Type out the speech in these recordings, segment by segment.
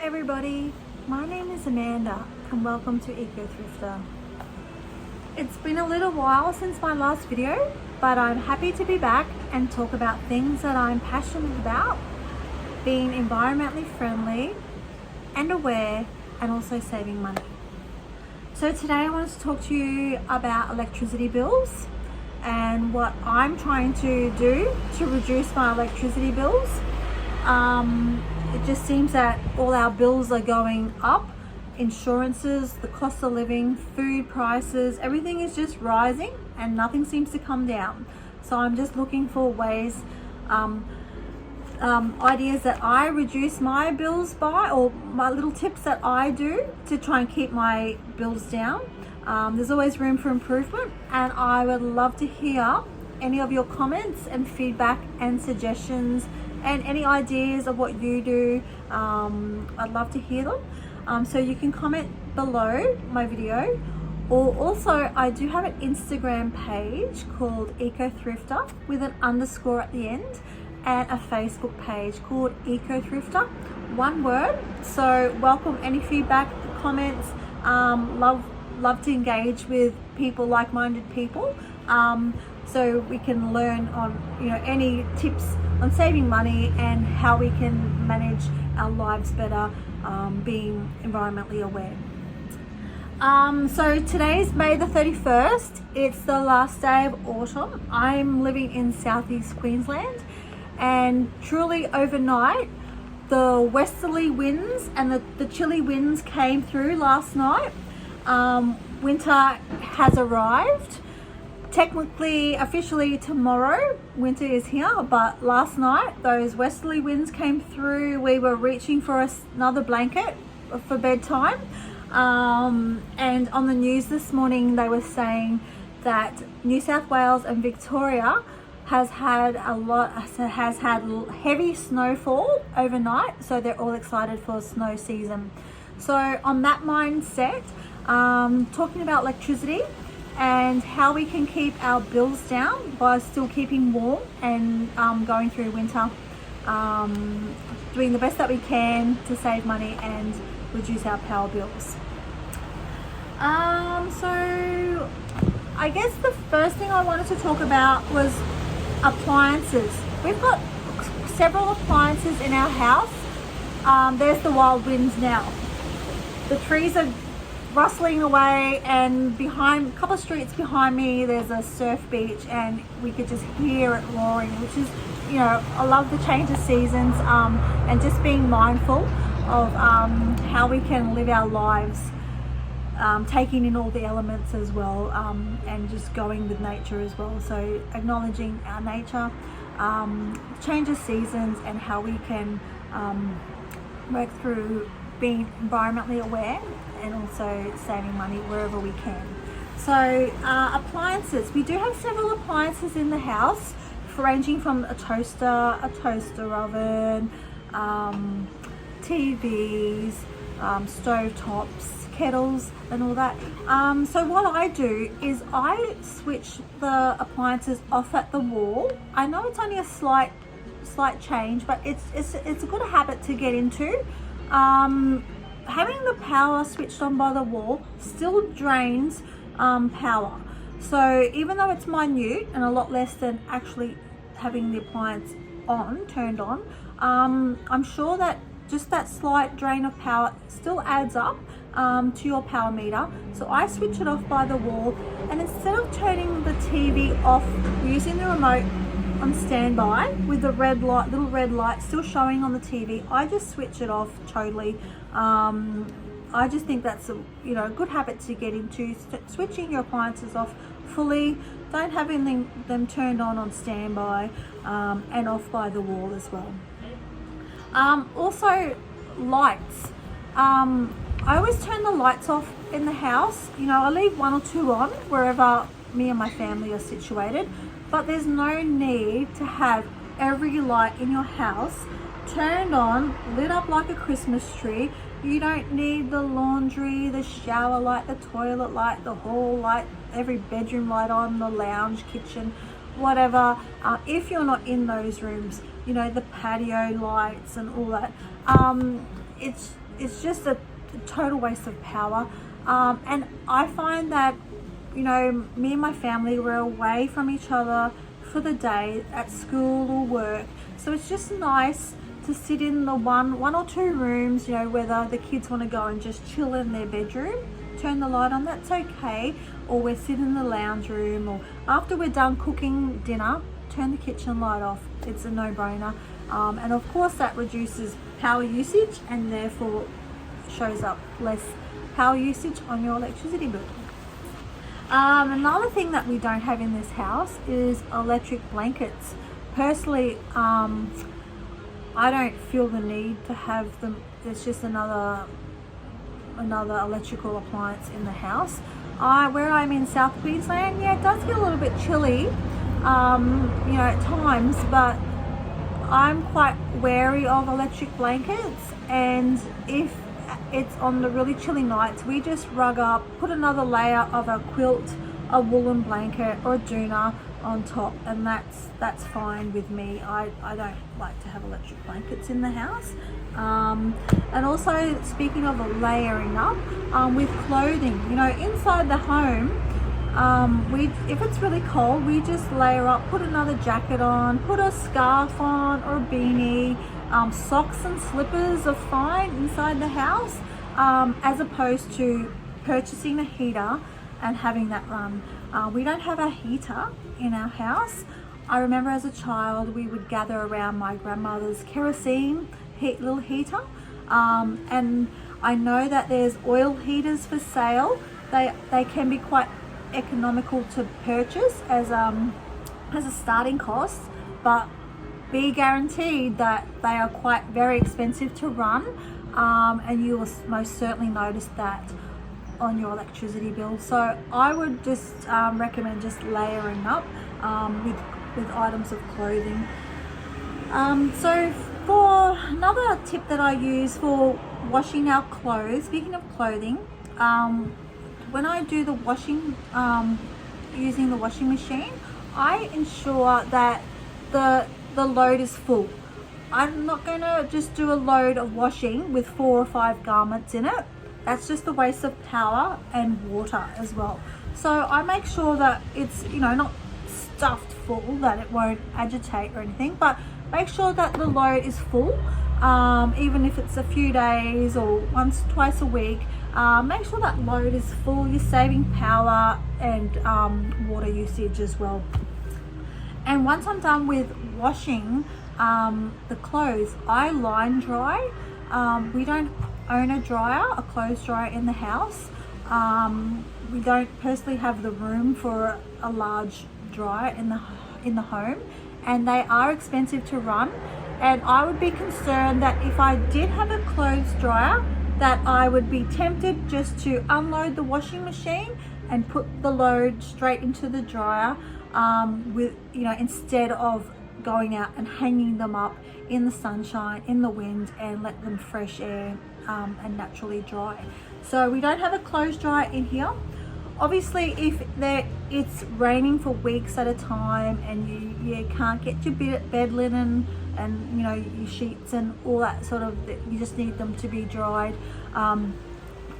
everybody, my name is Amanda and welcome to Ecothrifter. It's been a little while since my last video, but I'm happy to be back and talk about things that I'm passionate about, being environmentally friendly and aware, and also saving money. So today I wanted to talk to you about electricity bills and what I'm trying to do to reduce my electricity bills. It just seems that all our bills are going up. Insurances, the cost of living, food prices, everything is just rising and nothing seems to come down. So I'm just looking for ways, ideas that I reduce my bills by, or my little tips that I do to try and keep my bills down. There's always room for improvement, and I would love to hear any of your comments and feedback and suggestions and any ideas of what you do. I'd love to hear them. So you can comment below my video, or also I do have an Instagram page called Ecothrifter with an underscore at the end, and a Facebook page called Ecothrifter, one word. So welcome any feedback, comments. Love to engage with people, like-minded people, so we can learn on any tips on saving money and how we can manage our lives better, being environmentally aware. So today's May the 31st. It's the last day of autumn. I'm living in southeast Queensland, and truly overnight the westerly winds and the chilly winds came through last night. Winter has arrived. Technically, officially tomorrow, winter is here, but last night those westerly winds came through. We were reaching for another blanket for bedtime. And on the news this morning, they were saying that New South Wales and Victoria has had heavy snowfall overnight, so they're all excited for snow season. So on that mindset, talking about electricity and how we can keep our bills down by still keeping warm and going through winter, doing the best that we can to save money and reduce our power bills. So I guess the first thing I wanted to talk about was appliances. We've got several appliances in our house. There's the wild winds now. The trees are rustling away, and behind a couple of streets behind me there's a surf beach, and we could just hear it roaring, which is, I love the change of seasons, and just being mindful of how we can live our lives, taking in all the elements as well, and just going with nature as well. So acknowledging our nature, change of seasons, and how we can work through being environmentally aware and also saving money wherever we can. So appliances, we do have several appliances in the house, ranging from a toaster oven, TVs, stove tops, kettles and all that. So what I do is I switch the appliances off at the wall. I know it's only a slight change, but it's a good habit to get into. Having the power switched on by the wall still drains power. So even though it's minute and a lot less than actually having the appliance turned on, I'm sure that just that slight drain of power still adds up to your power meter. So I switch it off by the wall, and instead of turning the TV off using the remote on standby with the little red light still showing on the TV, I just switch it off totally. I just think that's a good habit to get into, switching your appliances off fully, don't having them turned on standby, and off by the wall as well. Also lights. I always turn the lights off in the house. I leave one or two on wherever me and my family are situated, but there's no need to have every light in your house turned on, lit up like a Christmas tree. You don't need the laundry, the shower light, the toilet light, the hall light, every bedroom light on, the lounge, kitchen, whatever. If you're not in those rooms, the patio lights and all that. it's just a total waste of power. And I find that, you know, me and my family were away from each other for the day at school or work, so it's just nice to sit in the one or two rooms, you know, whether the kids want to go and just chill in their bedroom, turn the light on, that's okay, or we're sitting in the lounge room, or after we're done cooking dinner, turn the kitchen light off. It's a no-brainer. And of course that reduces power usage and therefore shows up less power usage on your electricity bill. Another thing that we don't have in this house is electric blankets. Personally, I don't feel the need to have them. It's just another electrical appliance in the house. Where I'm in South Queensland, yeah, it does get a little bit chilly, you know, at times, but I'm quite wary of electric blankets, and if it's on the really chilly nights, we just rug up, put another layer of a quilt, a woolen blanket or a doona on top, and that's fine with me. I don't like to have electric blankets in the house. And also, speaking of layering up, with clothing, you know, inside the home, if it's really cold, we just layer up, put another jacket on, put a scarf on or a beanie. Socks and slippers are fine inside the house, as opposed to purchasing a heater and having that run. We don't have a heater in our house. I remember as a child we would gather around my grandmother's kerosene little heater, and I know that there's oil heaters for sale. They can be quite economical to purchase as a starting cost, but be guaranteed that they are quite very expensive to run, and you will most certainly notice that on your electricity bill. So I would just recommend just layering up with items of clothing. So for another tip that I use for washing our clothes, speaking of clothing, when I do the washing using the washing machine, I ensure that the load is full. I'm not going to just do a load of washing with 4 or 5 garments in it. That's just a waste of power and water as well. So I make sure that it's, you know, not stuffed full, that it won't agitate or anything, but make sure that the load is full, even if it's a few days or twice a week. Make sure that load is full. You're saving power and water usage as well. And once I'm done with washing the clothes, I line dry. We don't own a clothes dryer in the house. We don't personally have the room for a large dryer in the home, and they are expensive to run. And I would be concerned that if I did have a clothes dryer, that I would be tempted just to unload the washing machine and put the load straight into the dryer, instead of going out and hanging them up in the sunshine, in the wind, and let them fresh air and naturally dry. So we don't have a clothes dryer in here. Obviously, if it's raining for weeks at a time and you can't get your bed linen and, you know, your sheets and all that sort of, you just need them to be dried. Down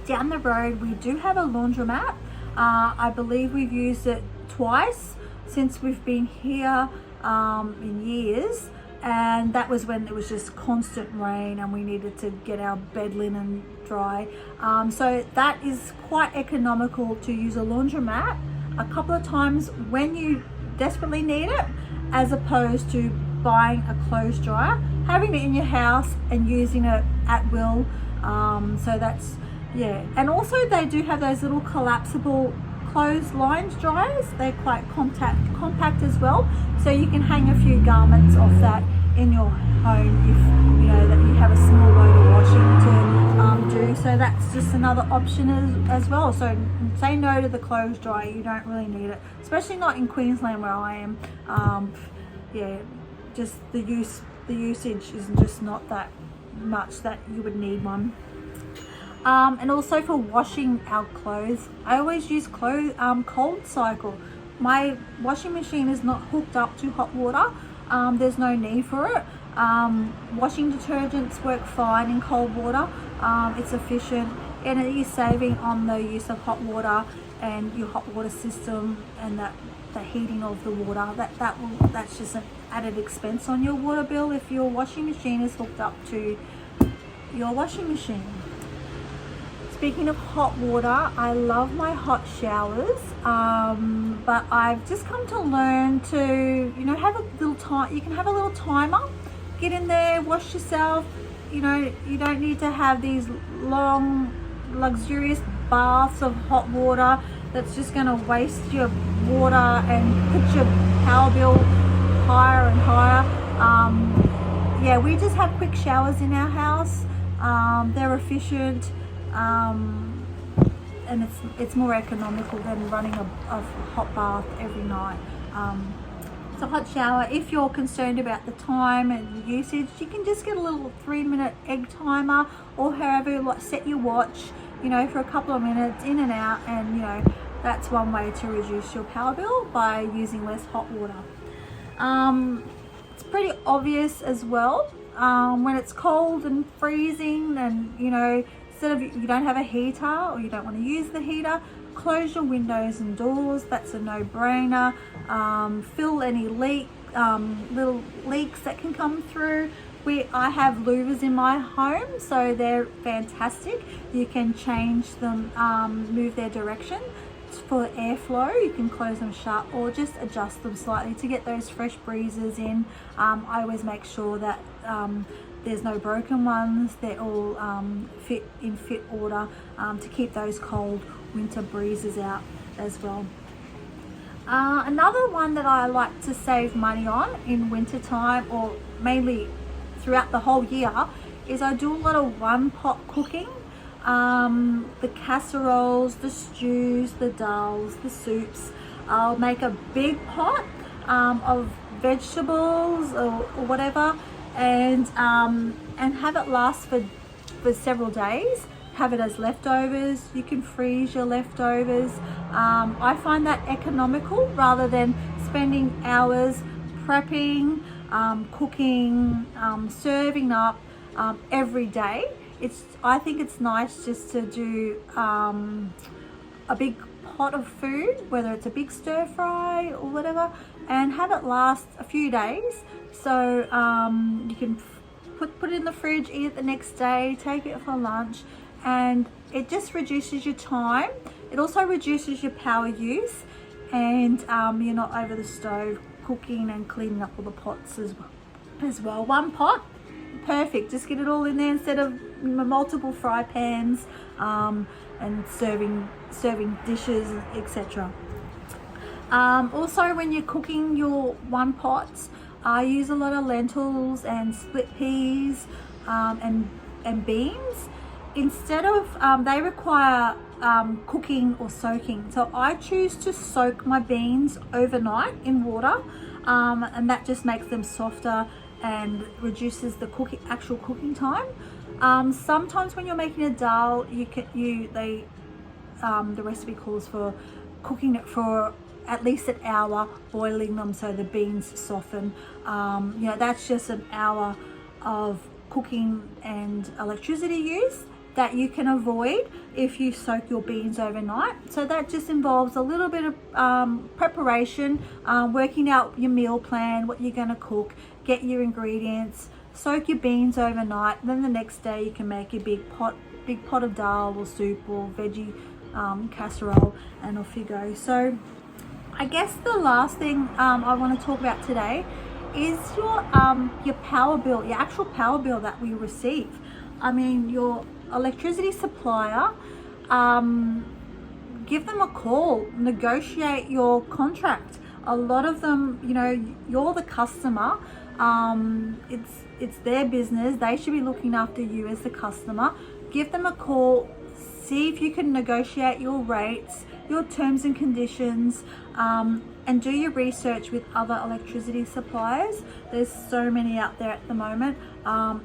the road, we do have a laundromat. I believe we've used it twice since we've been here in years, and that was when it was just constant rain and we needed to get our bed linen dry. So that is quite economical to use a laundromat a couple of times when you desperately need it, as opposed to buying a clothes dryer, having it in your house and using it at will. So that's, yeah. And also they do have those little collapsible clotheslines dryers. They're quite compact as well, so you can hang a few garments off that in your home if you know that you have a small load of washing to do. So that's just another option as well. So say no to the clothes dryer. You don't really need it, especially not in Queensland where I am. Just the usage is just not that much that you would need one. And also for washing our clothes, I always use cold cycle. My washing machine is not hooked up to hot water. There's no need for it. Washing detergents work fine in cold water. It's efficient, and it is saving on the use of hot water and your hot water system, and the heating of the water. That's just an added expense on your water bill if your washing machine is hooked up to your washing machine. Speaking of hot water, I love my hot showers, but I've just come to learn to, have a little time. You can have a little timer. Get in there, wash yourself. You don't need to have these long, luxurious baths of hot water that's just going to waste your water and put your power bill higher and higher. Yeah, we just have quick showers in our house. They're efficient. And it's more economical than running a hot bath every night. So hot shower, if you're concerned about the time and usage, you can just get a little 3-minute egg timer, or however, set your watch, for a couple of minutes in and out, and that's one way to reduce your power bill by using less hot water. It's pretty obvious as well, when it's cold and freezing, and instead of, you don't have a heater or you don't want to use the heater, close your windows and doors. That's a no-brainer. Fill any little leaks that can come through. I have louvers in my home, so they're fantastic. You can change them, move their direction for airflow. You can close them shut or just adjust them slightly to get those fresh breezes in. I always make sure that there's no broken ones. They're all fit order to keep those cold winter breezes out as well. Another one that I like to save money on in winter time, or mainly throughout the whole year, is I do a lot of one-pot cooking. The casseroles, the stews, the dals, the soups. I'll make a big pot of vegetables or whatever, and have it last for several days. Have it as leftovers. You can freeze your leftovers. I find that economical rather than spending hours prepping, cooking, serving up every day. I think it's nice just to do a big pot of food, whether it's a big stir fry or whatever, and have it last a few days. So you can put it in the fridge, eat it the next day, take it for lunch, and it just reduces your time. It also reduces your power use, and you're not over the stove cooking and cleaning up all the pots as well. One pot, perfect. Just get it all in there instead of multiple fry pans and serving dishes, etc. Also, when you're cooking your one pots, I use a lot of lentils and split peas and beans. Instead of, they require cooking or soaking. So I choose to soak my beans overnight in water, and that just makes them softer and reduces the actual cooking time. Sometimes when you're making a dal, the recipe calls for cooking it for at least an hour, boiling them so the beans soften. That's just an hour of cooking and electricity use that you can avoid if you soak your beans overnight. So that just involves a little bit of preparation, working out your meal plan, what you're going to cook, get your ingredients, soak your beans overnight, then the next day you can make your big pot of dal or soup or veggie casserole, and off you go. So I guess the last thing I want to talk about today is your power bill, your actual power bill that we receive. I mean, your electricity supplier, give them a call, negotiate your contract. A lot of them, you're the customer. It's their business. They should be looking after you as the customer. Give them a call, see if you can negotiate your rates, your terms and conditions, and do your research with other electricity suppliers. There's so many out there at the moment.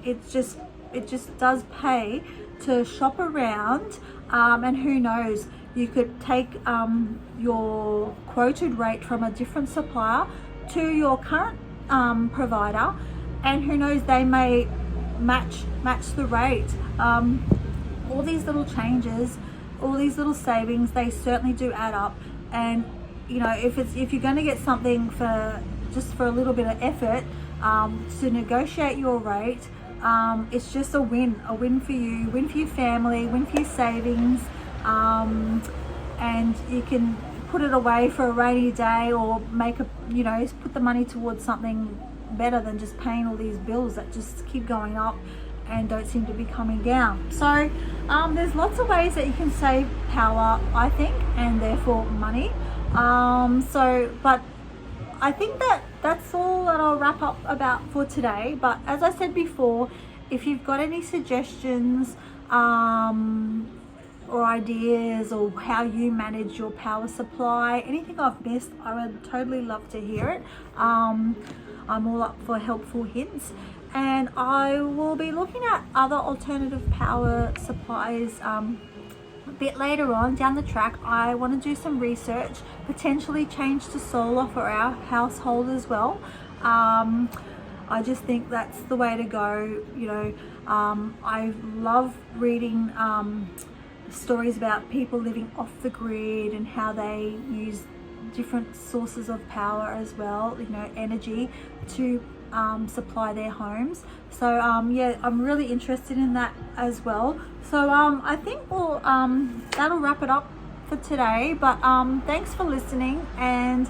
It just does pay to shop around, and who knows, you could take your quoted rate from a different supplier to your current provider and who knows, they may match the rate. All these little changes, all these little savings, they certainly do add up. And you know, if you're going to get something for just for a little bit of effort, to negotiate your rate, it's just a win for you, win for your family, win for your savings, and you can put it away for a rainy day, or make a, you know, put the money towards something better than just paying all these bills that just keep going up and don't seem to be coming down. So there's lots of ways that you can save power, I think, and therefore money. But I think that's all that I'll wrap up about for today. But as I said before, if you've got any suggestions or ideas, or how you manage your power supply, anything I've missed, I would totally love to hear it. I'm all up for helpful hints, and I will be looking at other alternative power supplies a bit later on down the track. I want to do some research, potentially change to solar for our household as well. I just think that's the way to go. You know, I love reading stories about people living off the grid and how they use different sources of power as well, you know, energy, to supply their homes. So yeah, I'm really interested in that as well. So I think we'll that'll wrap it up for today. But thanks for listening. And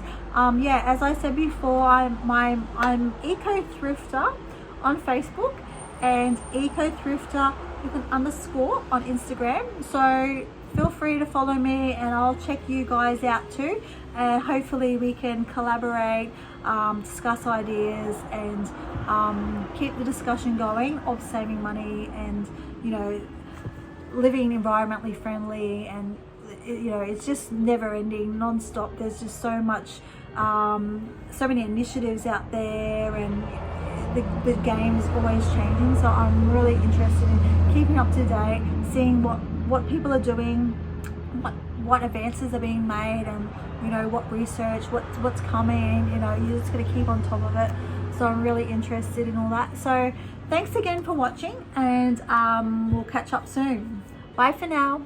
yeah, as I said before, I'm Ecothrifter on Facebook, and Ecothrifter with an underscore on Instagram. So feel free to follow me, and I'll check you guys out too. And hopefully we can collaborate, discuss ideas, and keep the discussion going of saving money, and you know, living environmentally friendly. And you know, it's just never ending, non-stop. There's just so much, so many initiatives out there, and the game is always changing. So I'm really interested in keeping up to date, seeing what people are doing, what advances are being made, and you know, what research, what's coming. You know, you're just going to keep on top of it. So I'm really interested in all that. So thanks again for watching, and we'll catch up soon. Bye for now.